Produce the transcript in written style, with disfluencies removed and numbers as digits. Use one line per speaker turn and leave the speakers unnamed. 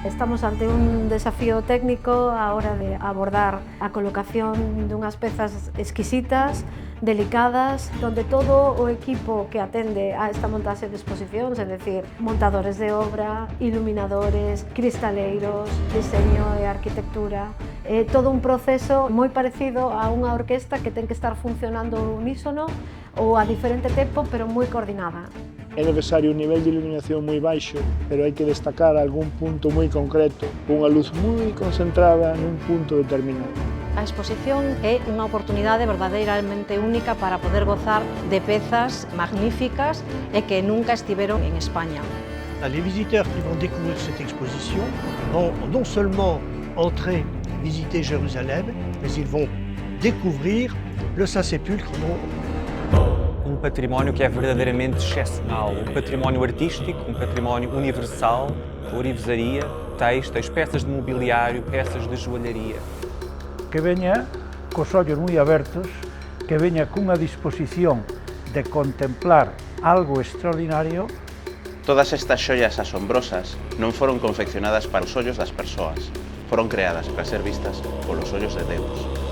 Estamos ante un desafío técnico á hora de abordar a colocación dunhas pezas exquisitas, delicadas, donde todo o equipo que atende a esta montaxe de exposicións, é dicir, montadores de obra, iluminadores, cristaleiros, diseño e arquitectura, é todo un proceso moi parecido a unha orquesta que ten que estar funcionando unísono ou a diferente tempo, pero moi coordinada.
É necesario un nivel de iluminación moi baixo, pero hai que destacar algún punto moi concreto, unha luz moi concentrada nun punto determinado.
A exposición é unha oportunidade verdadeiramente única para poder gozar de pezas magníficas e que nunca estiveron en España.
Les visiteurs qui vont découvrir cette exposition vont non seulement entrer, visiter Jérusalem, mais ils vont découvrir le Saint-Sépulcre.
Um património que é verdadeiramente excepcional, um património artístico, um património universal, ourivesaria, têxteis, peças de mobiliário, peças de joalharia.
Que veña cos ollos moi abertos, que veña cunha disposición de contemplar algo extraordinario.
Todas estas xoias asombrosas non foron confeccionadas para os ollos das persoas, foron creadas para ser vistas polos ollos de Deus.